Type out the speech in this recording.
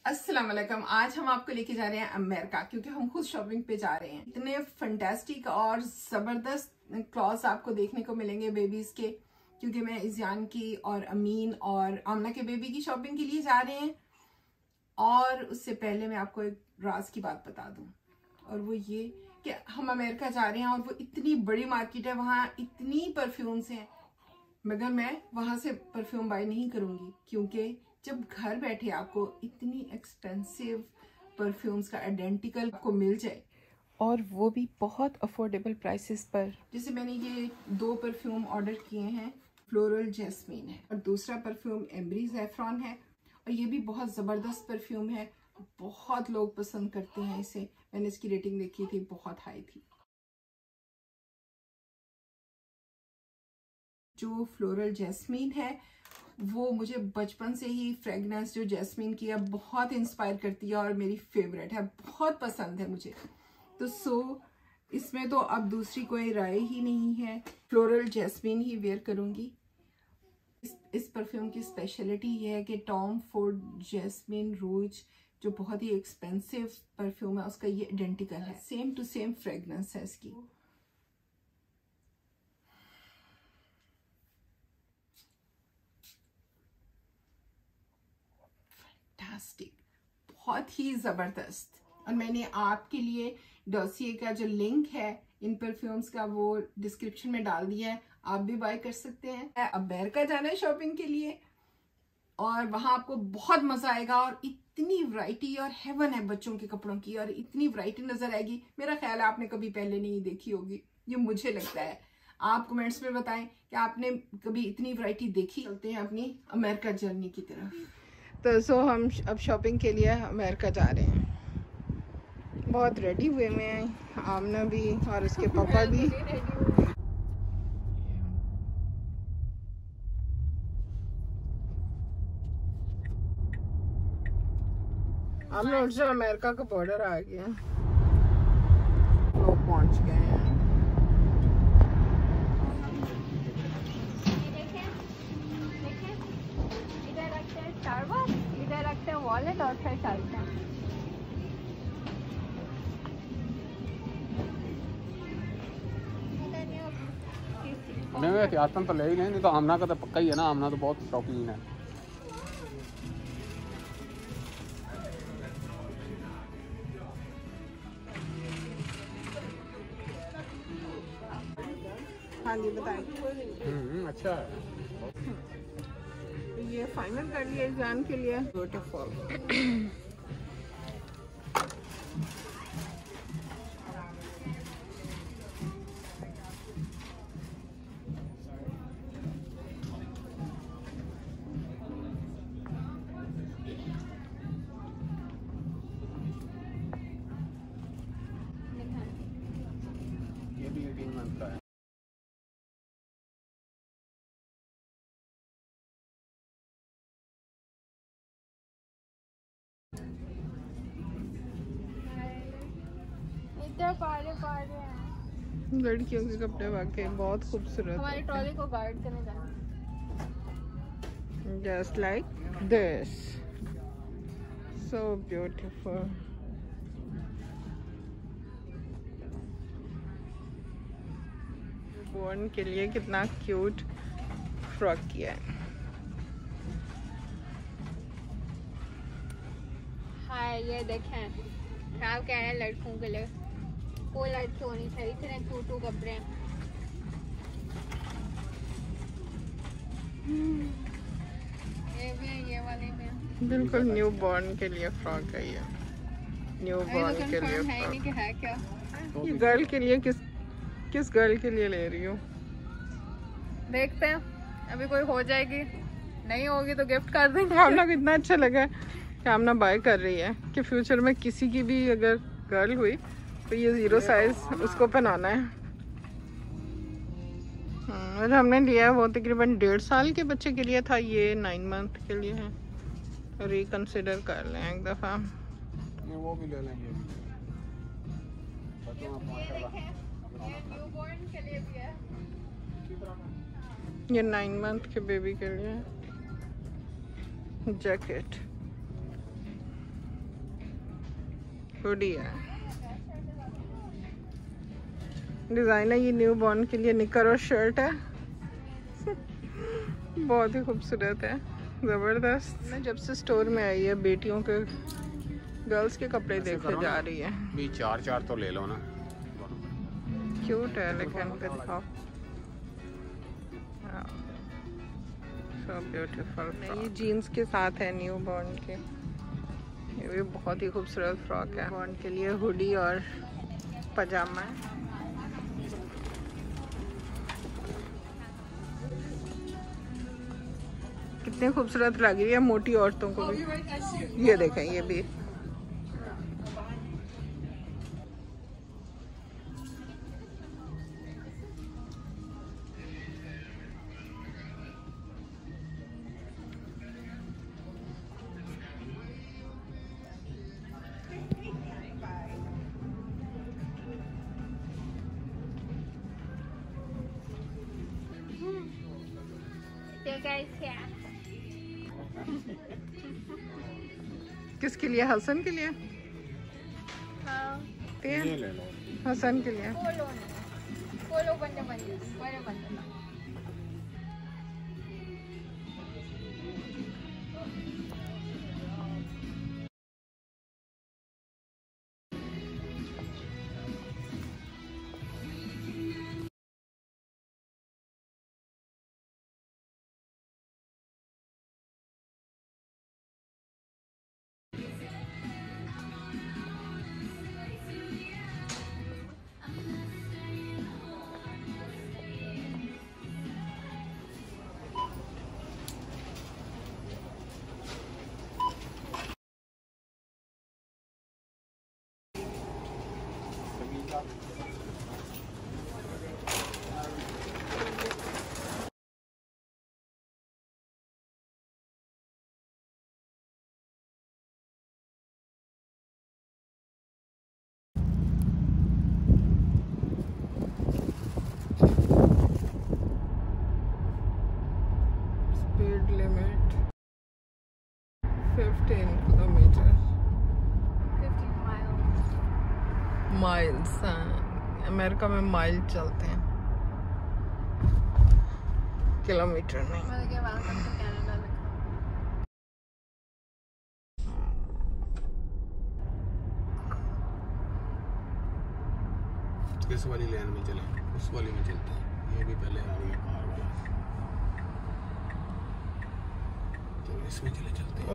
अस्सलाम वालेकुम। आज हम आपको लेके जा रहे हैं अमेरिका, क्योंकि हम खुद शॉपिंग पे जा रहे हैं। इतने फंटास्टिक और जबरदस्त क्लॉथ्स आपको देखने को मिलेंगे बेबीज के, क्योंकि मैं इज़ान की और अमीन और आमना के बेबी की शॉपिंग के लिए जा रहे हैं। और उससे पहले मैं आपको एक राज की बात बता दूं, और वो ये कि हम अमेरिका जा रहे हैं और वो इतनी बड़ी मार्केट है, वहाँ इतनी परफ्यूम्स हैं, मगर मैं वहां से परफ्यूम बाय नहीं करूंगी, क्योंकि जब घर बैठे आपको इतनी एक्सपेंसिव परफ्यूम्स का आइडेंटिकल आपको मिल जाए, और वो भी बहुत अफोर्डेबल प्राइसेस पर। जैसे मैंने ये 2 परफ्यूम ऑर्डर किए हैं, फ्लोरल जैस्मीन है और दूसरा परफ्यूम एम्बरी ज़ैफ़रॉन है, और ये भी बहुत ज़बरदस्त परफ्यूम है। बहुत लोग पसंद करते हैं इसे। मैंने इसकी रेटिंग देखी थी, बहुत हाई थी। जो फ्लोरल जैस्मीन है वो मुझे बचपन से ही फ्रेगनेंस जो जैस्मीन की है बहुत इंस्पायर करती है और मेरी फेवरेट है, बहुत पसंद है मुझे। तो इसमें तो अब दूसरी कोई राय ही नहीं है, फ्लोरल जैस्मीन ही वेयर करूंगी। इस परफ्यूम की स्पेशलिटी ये है कि टॉम फोर्ड जैस्मीन रूज जो बहुत ही एक्सपेंसिव परफ्यूम है, उसका ये आइडेंटिकल है, सेम टू सेम फ्रेगनेंस है इसकी। बहुत ही जबरदस्त। और मैंने आपके लिए डॉसिए का जो लिंक है इन परफ्यूम्स का वो डिस्क्रिप्शन में डाल दिया है, आप भी बाय कर सकते हैं। अमेरिका जाना है शॉपिंग के लिए और वहां आपको बहुत मजा आएगा, और इतनी वैरायटी और हेवन है बच्चों के कपड़ों की, और इतनी वैरायटी नजर आएगी, मेरा ख्याल है आपने कभी पहले नहीं देखी होगी, ये मुझे लगता है। आप कमेंट्स में बताएं कि आपने कभी इतनी वैरायटी देखी। चलते हैं अपनी अमेरिका जर्नी की तरफ। तो हम अब शॉपिंग के लिए अमेरिका जा रहे हैं। बहुत रेडी हुए हुए हैं, आमना भी और उसके पापा भी। हम लोग से अमेरिका का बॉर्डर आ गया, लोग पहुंच गए हैं। इधर रखते हैं स्टारबक्स, इधर रखते हैं वॉलेट और फिर चलते हैं। नहीं एहतियातन तो ले ही नहीं तो आमना का तो पक्का ही है ना, आमना तो बहुत शौकीन है। हाँ जी बताएं। अच्छा ये फाइनल कर लिया एग्जाम के लिए। ब्यूटीफुल। ये भी 18 मंथ का है। इधर पारे हैं। लड़कियों के कपड़े वाकई बहुत खूबसूरत। हमारी ट्रॉली को गार्ड करने जाना। Just like this, so beautiful. बोर्न के लिए कितना क्यूट फ्रॉक किया है। हाय ये देखें, क्या कह रहे हैं लड़कों के लिए, कोई लड़की होनी चाहिए, इतने क्यूट कपड़े। ये भी है, ये वाले भी हैं। बिल्कुल न्यू बॉर्न के लिए फ्रॉक है ये। न्यू बॉर्न के लिए है नहीं कि है क्या? ये गर्ल के लिए किस गर्ल के लिए ले रही हूँ, देखते हैं, अभी कोई हो जाएगी, नहीं होगी तो गिफ्ट कर देंगे। आमना को इतना अच्छा लगा कि आमना बाय कर रही है कि फ्यूचर में किसी की भी अगर गर्ल हुई तो ये 0 साइज उसको पहनाना है। और हमने लिया है वो तकरीबन 1.5 साल के बच्चे के लिए था, ये 9 मंथ के लिए है। रिकंसिडर कर लें एक दफ़ा। वो भी ले लेंगे। ये न्यूबॉर्न के लिए भी है। ये 9 मंथ के बेबी के लिए जैकेट। हुडी है। डिजाइनर ये न्यू बॉर्न के लिए निकर और शर्ट है। बहुत ही खूबसूरत है, जबरदस्त। मैं जब से स्टोर में आई है बेटियों के गर्ल्स के कपड़े देखते जा रही है। भी चार तो ले लो ना, क्यूट है लेकिन पे दिखाओ। So beautiful. ये जीन्स के साथ है न्यू बॉर्न के, ये भी बहुत ही खूबसूरत फ्रॉक है। बॉर्न के लिए हुडी और पजामा है। कितनी खूबसूरत लग रही है मोटी औरतों को भी। ये देखें, ये भी किसके लिए? हसन के लिए? ये ले लो। हसन के लिए। Speed limit 15 kilometre miles. America में माइल चलते हैं, किलोमीटर नहीं। किस वाली लाइन में चले? उस वाली में चलते हैं। ये भी पहले आ गया कार वाला, तो इसमें चले चलते हैं।